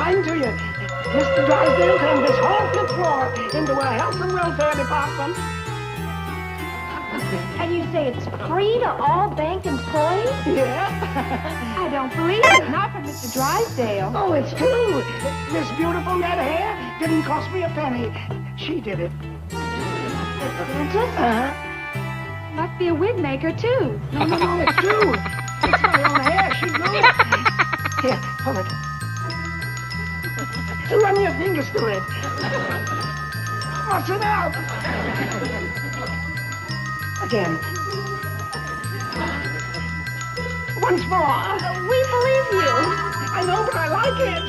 lying to you. Mr. Drysdale turned this whole fifth floor into a health and welfare department. And you say it's free to all bank employees? Yeah. I don't believe it. Not for Mr. Drysdale. Oh, it's true. This beautiful red hair didn't cost me a penny. She did it. Dentist? Uh-huh. Must be a wig maker, too. No, it's true. It's my own hair. She grew it. Here, pull it. Run your fingers through it. What's it out? Again. Once more. We believe you. I know, but I like it.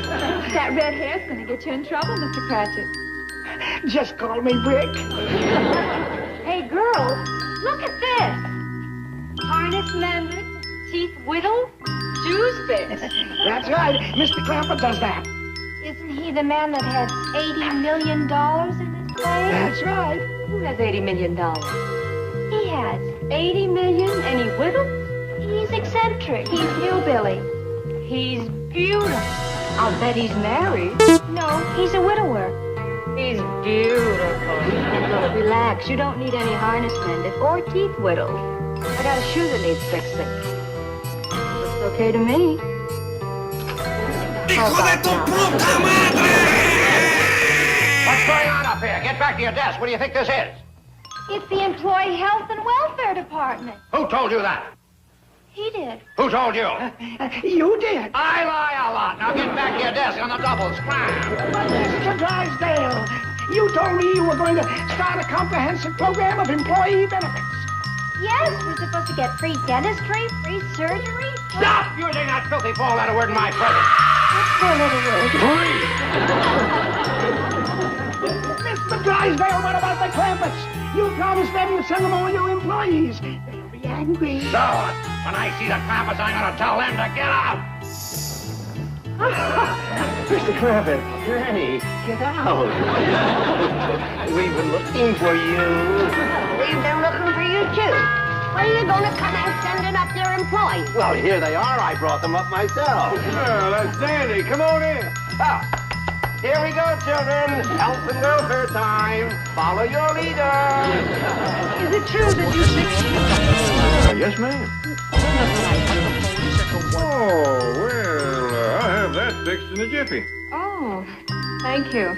That red hair's going to get you in trouble, Mr. Cratchit. Just call me Brick. Hey, girls, look at this. Harness mended, teeth whittled, shoes fixed. That's right. Mr. Clamper does that. Isn't he the man that had $80 million in his bank? That's right. Who has $80 million? He has $80 million and he whittles? He's eccentric. He's hillbilly. He's beautiful. I'll bet he's married. No, he's a widower. He's beautiful. Relax, you don't need any harness mended or teeth whittled. I got a shoe that needs fixing. Looks okay to me. ¡Hijo de tu puta madre! What's going on up here? Get back to your desk. What do you think this is? It's the Employee Health and Welfare Department. Who told you that? He did. Who told you? You did. I lie a lot. Now get back to your desk on the double scram. But Mr. Drysdale, you told me you were going to start a comprehensive program of employee benefits. Yes, we're supposed to get free dentistry, free surgery. Stop using that filthy four-letter word in my presence. What's four letter word? Mr. Drysdale, what about the Clampets? You promised them you'd send them all your employees. They'll be angry. So, when I see the Clampets, I'm going to tell them to get out. Mr. Clampett, Granny, get out. We've been looking for you. We've been looking for you, too. When are you going to come and sending up your employees? Well, here they are. I brought them up myself. Well, that's dandy. Come on in. Ah, here we go, children. Health and welfare time. Follow your leader. Is it true that you fixed Yes, ma'am. Oh, well, I'll have that fixed in a jiffy. Oh, thank you.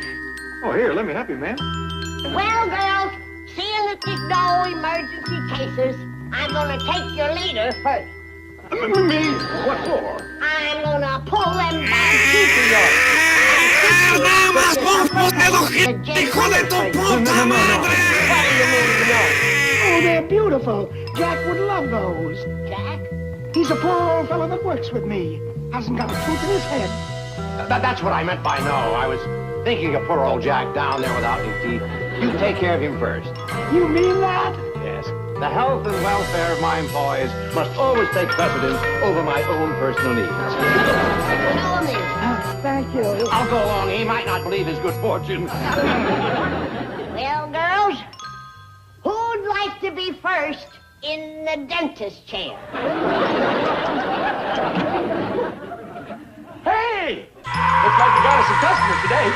Oh, here, let me help you, ma'am. Well, girls, seeing that there's no emergency cases, I'm going to take your leader first. Me? What for? I'm going to pull them back teeth of yours. ¡Nada más por poder, hijo de tu puta madre! What do you mean, no? Oh, they're beautiful. Jack would love those. Jack? He's a poor old fellow that works with me. Hasn't got a tooth in his head. That's what I meant by no. I was thinking of poor old Jack down there without any teeth. You take care of him first. You mean that? Yes. The health and welfare of my employees must always take precedence over my own personal needs. Tell me. Thank you. I'll go along. He might not believe his good fortune. Well, girls, who'd like to be first in the dentist chair? Hey! Looks like we got us some customers today.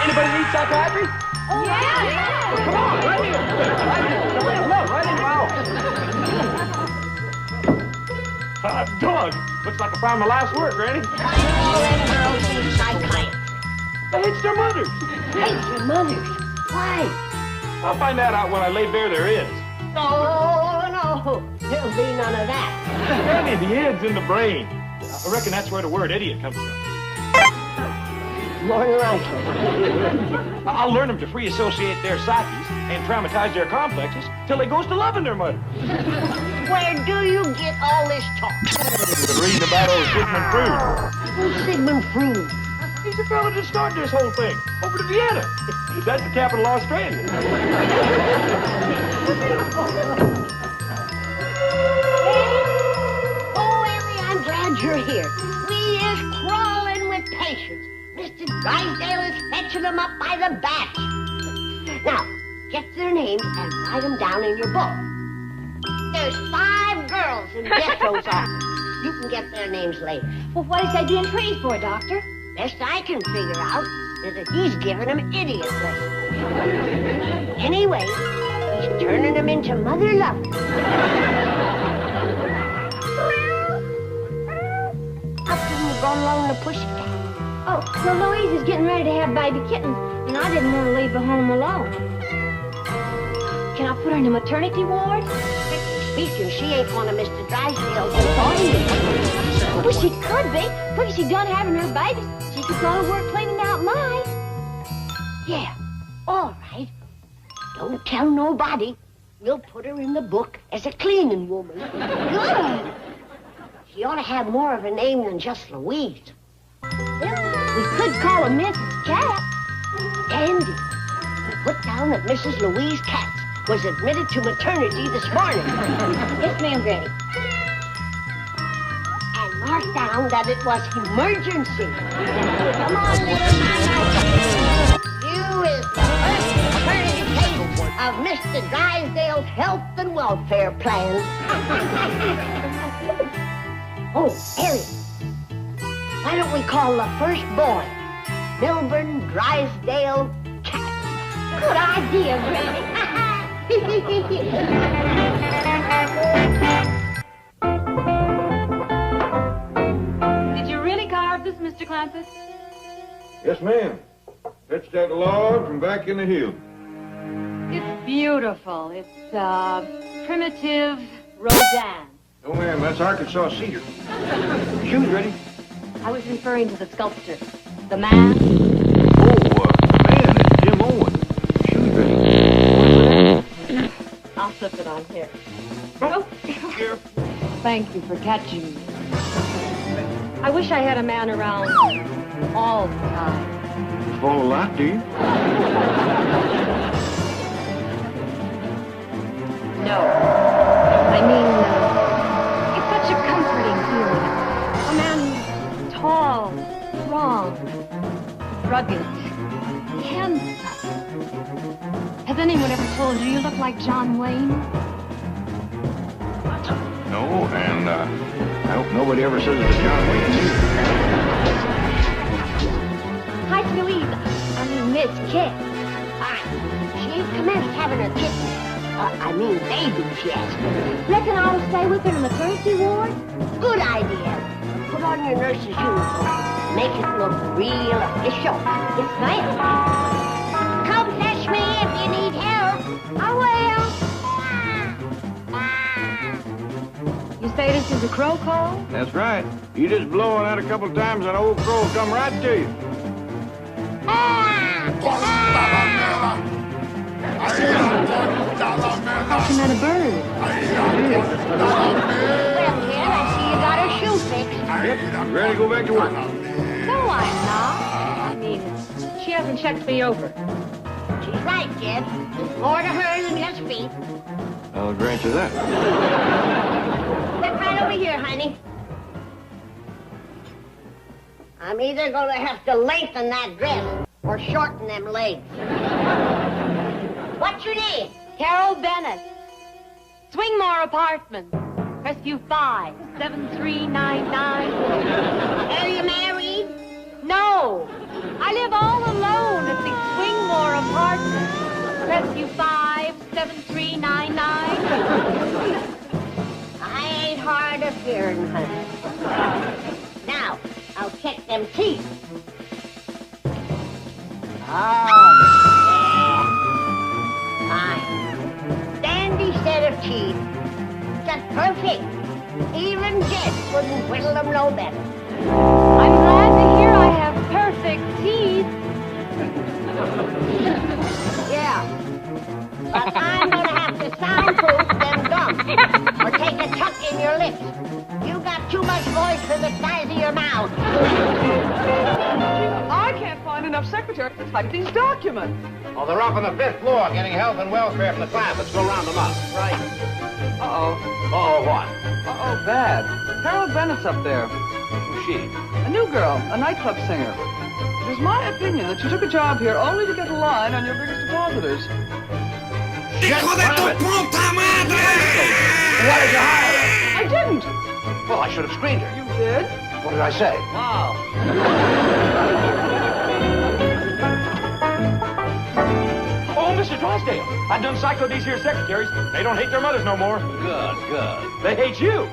Anybody need psychiatry? Oh, yeah. Come on, right here. Right here. No, right in the mouth. Dog. Looks like I found my life's work, Granny. All them girls need psychiatry. They hate their mothers. Hate your mothers. Why? I'll find that out when I lay bare their heads. No. There'll be none of that. Granny, the head's in the brain. I reckon that's where the word idiot comes from. More than likely. I'll learn them to free associate their psyches and traumatize their complexes till they goes to loving their mother. Where do you get all this talk? Been reading about old Sigmund Freud. Who's Sigmund Freud? He's the fellow that started this whole thing over to Vienna. That's the capital of Australia. Oh, Ellie, I'm glad you're here. We is crawling with patients. Mr. Drysdale is fetching them up by the batch. Now, get their names and write them down in your book. There's 5 girls in Jethro's office. You can get their names later. Well, what is that being trained for, Doctor? Best I can figure out is that he's giving them idiot lessons. Anyway, he's turning them into mother lovers. How come you're going along the pussycat? Oh, well, Louise is getting ready to have baby kittens, and I didn't want to leave her home alone. Can I put her in a maternity ward? Speaking, she ain't one of Mr. Drysdale's employees. Well, she could be. When she's done having her babies, she could go to work cleaning out mine. Yeah, all right. Don't tell nobody. We'll put her in the book as a cleaning woman. Good. She ought to have more of a name than just Louise. We could call her Mrs. Cat. Dandy. Put down that Mrs. Louise Katz was admitted to maternity this morning. Yes, ma'am, Granny. And mark down that it was emergency. Come on, little man. You is the first maternity case of Mr. Drysdale's health and welfare plan. Oh, Harry. Why don't we call the first boy Milburn Drysdale Cat? Good idea, Granny. Did you really carve this, Mr. Clancy? Yes, ma'am. Fetched that log from back in the hill. It's beautiful. It's, primitive Rodin. Oh, ma'am, that's Arkansas cedar. Shoes ready? I was referring to the sculptor. The man. Oh, man, it's Jim Owen. Shoes ready. I'll slip it on here. Oh, thank you for catching me. I wish I had a man around all the time. You fall a lot, do you? No. I mean, it's such a comforting feeling. A man who's tall, strong, rugged, handsome. Has anyone ever told you you look like John Wayne? No, and I hope nobody ever says it to John Wayne either. Hi, it's Louise. I mean, Miss Kit. Hi. She ain't commenced having her kittens. Babies yet. Reckon I ought to stay with her in the maternity ward? Good idea. Put on your nurse's uniform. Make it look real official. Yes, ma'am. Come fetch me if you need help. I will. You say this is a crow call? That's right. You just blow it out a couple times, and old crow will come right to you. Thought you meant a bird. Well, kid, I see you got her shoe fixed. Yep, ready to go back to work. No, I'm not. I mean, she hasn't checked me over. She's right, kid. There's more to her than just feet. I'll grant you that. Sit right over here, honey. I'm either going to have to lengthen that dress or shorten them legs. What's your name? Carol Bennett. Swingmore Apartments. Rescue 5, 7399. Are you married? No. I live all alone at the Swingmore Apartments. Rescue 5, 7399. I ain't hard of hearing, honey. Now, I'll check them teeth. Oh, yeah. Fine. Dandy set of teeth. Just perfect. Even Jet couldn't whittle them no better. I'm glad to hear I have perfect teeth. Yeah. But I'm gonna have to soundproof them gums. Or take a tuck in your lips. You got too much voice for the size of your mouth. I can't find enough secretaries to type these documents. Oh, they're up on the 5th floor getting health and welfare from the class. Let's go round them up. Right. Uh-oh. Uh-oh, what? Uh-oh, bad. Carol Bennett's up there. Who's she? A new girl, a nightclub singer. It is my opinion that she took a job here only to get a line on your biggest depositors. ¡Hijo de tu puta madre! Why did you hire her? I didn't. Well, I should have screened her. You did? What did I say? Wow. Oh, Mr. Drysdale, I done cycled these here secretaries. They don't hate their mothers no more. Good. They hate you.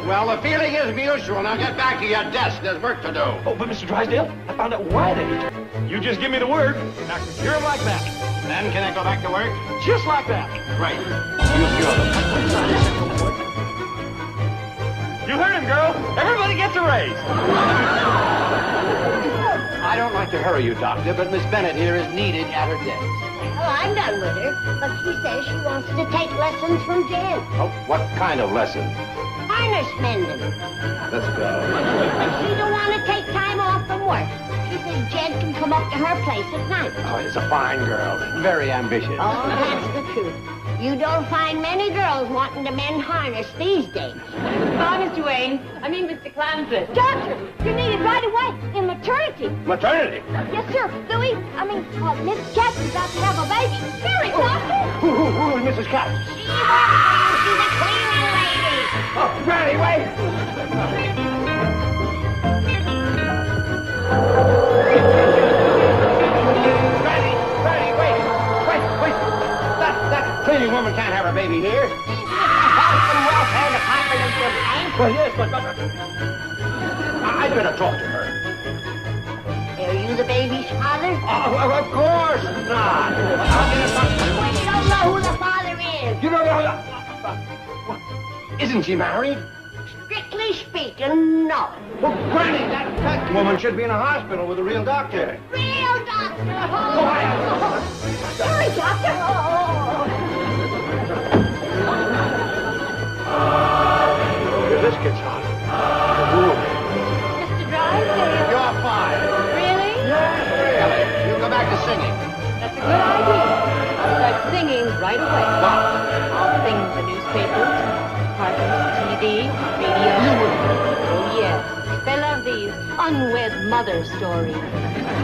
Well, the feeling is mutual. Now get back to your desk. There's work to do. Oh, but Mr. Drysdale, I found out why they hate you. You just give me the word, and I can cure them like that. Then can I go back to work? Just like that. Right. You cure them. You heard him, girl. Everybody gets a raise. I don't like to hurry you, Doctor, but Miss Bennett here is needed at her desk. Well, I'm done with her, but she says she wants to take lessons from Jen. Oh, what kind of lesson? Harness mending. Let's go. She don't want to take time off from work. She says Jen can come up to her place at night. Oh, it's a fine girl. Very ambitious. Oh, that's the truth. You don't find many girls wanting to mend harness these days. Bye, Mr. Wayne. I mean, Mr. Clanford. Doctor, you're needed right away in maternity. Maternity? Yes, sir. Louis, Mrs. Katz is about to have a baby. Hurry, doctor. Who is Mrs. Katz? She's a cleaning lady. Oh, Granny, wait! Granny, wait! That cleaning woman can't have her baby here. Health and welfare department of the bank. Well, yes, but I'd better talk to her. Are you the baby's father? Oh, of course not. I'll get her something. Well, you don't know who the father is. You don't know. Isn't she married? Strictly speaking, no. Well, Granny, that woman should be in a hospital with a real doctor. Real doctor. Oh, Hurry, doctor. If this gets hot. Mr. Drysdale. You're fine. Really? Yes, really. You go back to singing. That's a good idea. I'll start singing right away. I'll sing the newspapers, cartoons, TV, radio. Oh, yes. They love these unwed mother stories.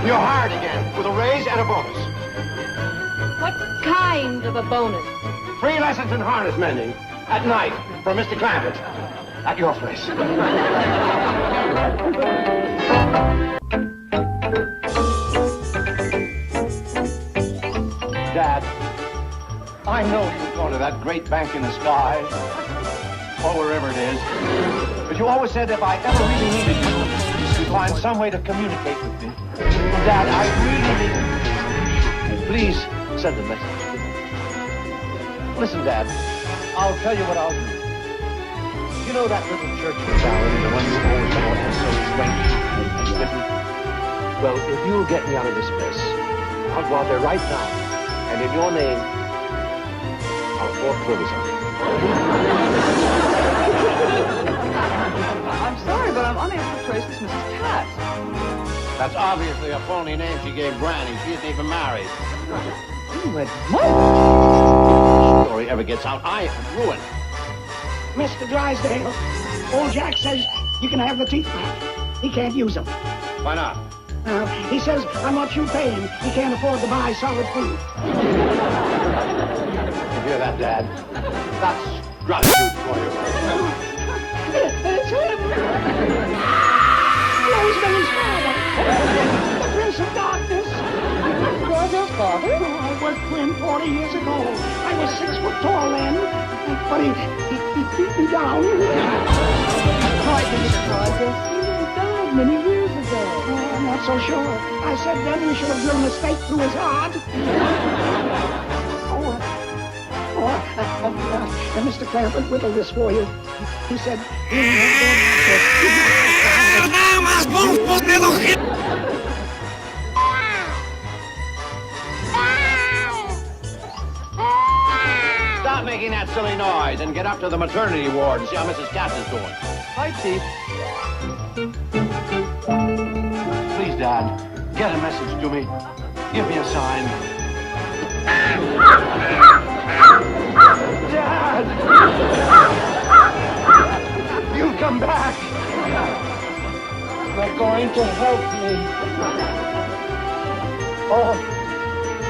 You're hired again with a raise and a bonus. What kind of a bonus? 3 lessons in harness mending at night for Mr. Clampett at your place. Dad, I know you're going to that great bank in the sky, or wherever it is, but you always said if I ever really needed you, you'd find some way to communicate with me. Dad, I really need you. Please send a message to me. Listen, Dad, I'll tell you what I'll do. You know that little church in town, the one you always thought was so strange and different? Well, if you'll get me out of this mess, I'll go out there right now, and in your name, I'll foreclose on it. I'm sorry, but I'm unable to trace this Mrs. Katz. That's obviously a phony name she gave Granny. She isn't even married. Unwed mother? If the story ever gets out, I am ruined. Mr. Drysdale, old Jack says you can have the teeth back. He can't use them. Why not? He says how much you pay him. He can't afford to buy solid food. You hear that, Dad? That's gratitude for you. It's him. Rosemary's father. The Prince of Darkness. Roger's father? Oh, I worked for him 40 years ago. I was 6 foot tall then, but he beat me down. Frightening, Mr. Rogers. He died many years ago. Oh, I'm not so sure. I said then we should have driven a stake through his heart. Mr. Clampett whittled this for you. He said... Stop making that silly noise and get up to the maternity ward and see how Mrs. Katz is doing. Hi, Chief. Please, Dad, get a message to me. Give me a sign. Dad! You come back! You're going to help me. Oh,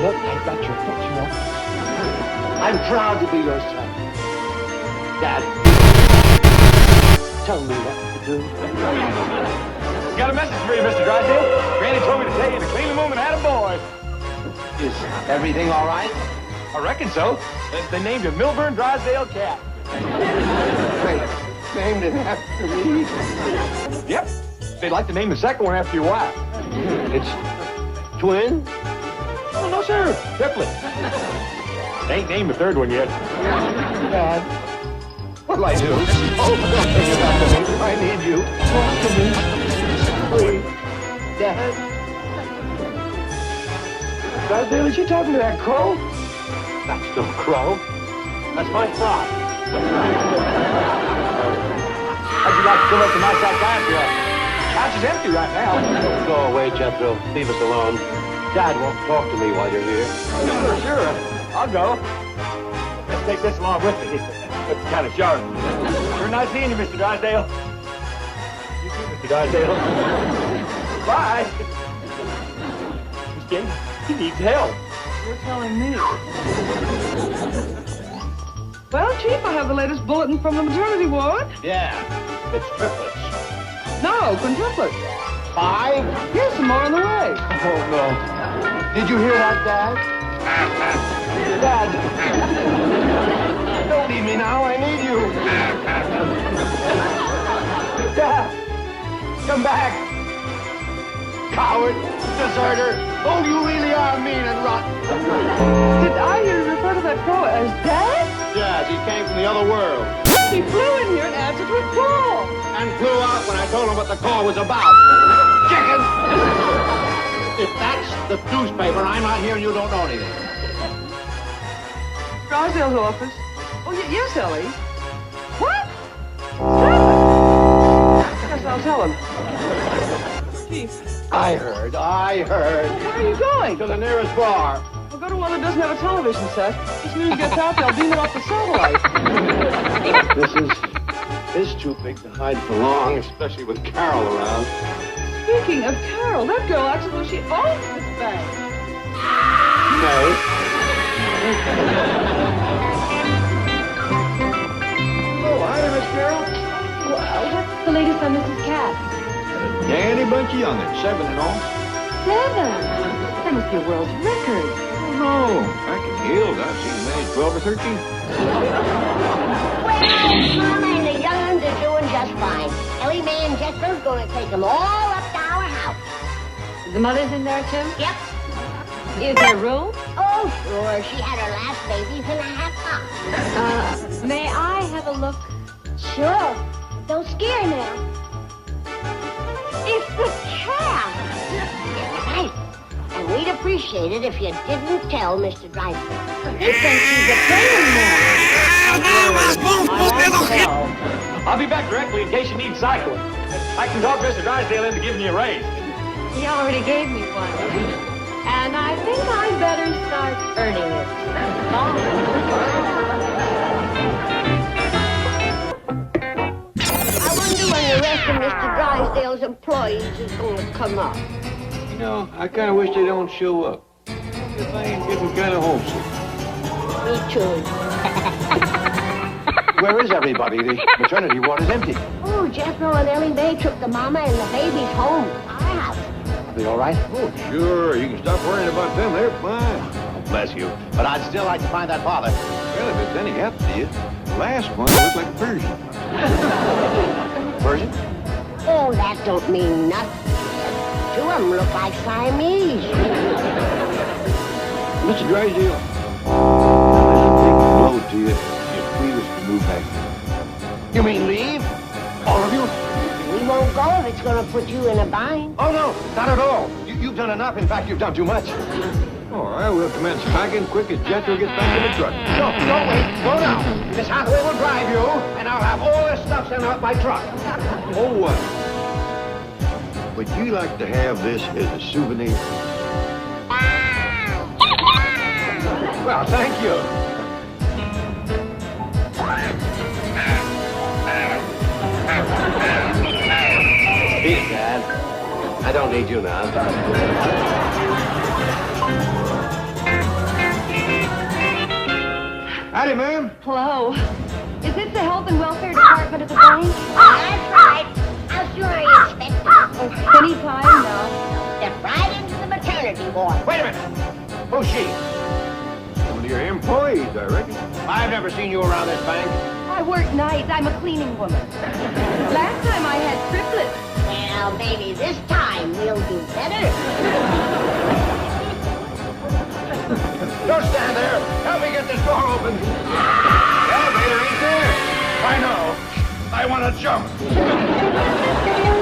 look, I got your picture. I'm proud to be your son. Dad, tell me what too? Got a message for you, Mr. Drysdale. Granny told me to tell you to clean the room and had a boy. Is everything all right? I reckon so. They named him Milburn Drysdale Cat. They named it after me. Yep. They'd like to name the second one after your wife. It's twin? Oh, no, sir. Triplet. They ain't named the third one yet. Dad, what'll I do? Oh, don't take it back to me. I need you. Talk to me. Please. Dad. Drysdale, is you talking to that crow? That's no crow. That's my fly. How'd you like to come up to my psychiatrist? Couch is empty right now. Go away, Jethro. Leave us alone. Dad won't talk to me while you're here. Sure. I'll go. Let's take this along with me. It's kind of sharp. Sure nice seeing you, Mr. Drysdale. You too, Mr. Drysdale. Bye. Miss Jane, he needs help. You're telling me. Well, Chief, I have the latest bulletin from the maternity ward. Yeah, it's triplets. No, quintuplets. 5? Here's some more on the way. Oh, no. Did you hear that, Dad? Dad! Don't leave me now. I need you. Dad! Come back! Coward! Deserter! Oh, you really are mean and rotten. Did I hear you refer to that crow as Dad? Yes, he came from the other world. He flew in here and answered with call. And flew out when I told him what the call was about. Chicken! If that's the newspaper, I'm not here and you don't know anything. Drysdale's office. Oh, yes, Ellie. What? Yes, I'll tell him. Chief. I heard. Where are you going? To the nearest bar. We'll go to one that doesn't have a television set. As soon as it gets out, they'll beam it off the satellite. This is too big to hide for long, especially with Carol around. Speaking of Carol, that girl acts as though she owns this bank. No. Oh, hi, Miss Carol. What's the latest on Mrs. Cat? Dandy bunch of young'uns, 7 in all. 7. That must be a world's record. Oh, no. Back in the hills, I've seen many 12 or 13. Well, Mama and the young'uns are doing just fine. Ellie Mae and Jethro's going to take them all up to our house. The mother's in there, too? Yep. Is there room? Oh, sure. She had her last babies in a half box. May I have a look? Sure. Don't scare now. It's the cat. Right. And we'd appreciate it if you didn't tell Mr. Drysdale. He thinks he's a playing man. I'll be back directly in case you need cycling. I can talk Mr. Drysdale into giving you a raise. He already gave me one. And I think I'd better start earning it. I wonder when the rest of Mr. Drysdale's employees is going to come up. You know, I kind of wish they don't show up. If I ain't getting kind of homesick. Me too. Where is everybody? The maternity ward is empty. Oh, Jethro and Ellie Mae took the mama and the babies home to our house. Are they all right? Oh, sure. You can stop worrying about them. They're fine. Oh, bless you. But I'd still like to find that father. Well, if it's any help to you, the last one looked like a Persian. Persian? Oh, that don't mean nothing. 2 of them look like Siamese. Mr. Drysdale, that's a big blow to you if we was to move back here. You mean leave? All of you? We won't go if it's going to put you in a bind. Oh, no, not at all. You've done enough. In fact, you've done too much. All right, we'll commence packing quick as Jethro gets back in the truck. No, wait. Slow down. Miss Hathaway will drive you, and I'll have all this stuff sent out by truck. Oh, what? Would you like to have this as a souvenir? Well, thank you. Here, Dad. I don't need you now. Howdy, ma'am. Hello. Is this the Health and Welfare Department of the bank? That's right. seen you around this bank. I work nights. I'm a cleaning woman. Last time I had triplets. Well, baby, this time we'll do better. Don't stand there. Help me get this door open. The elevator ain't there. I know. I want to jump.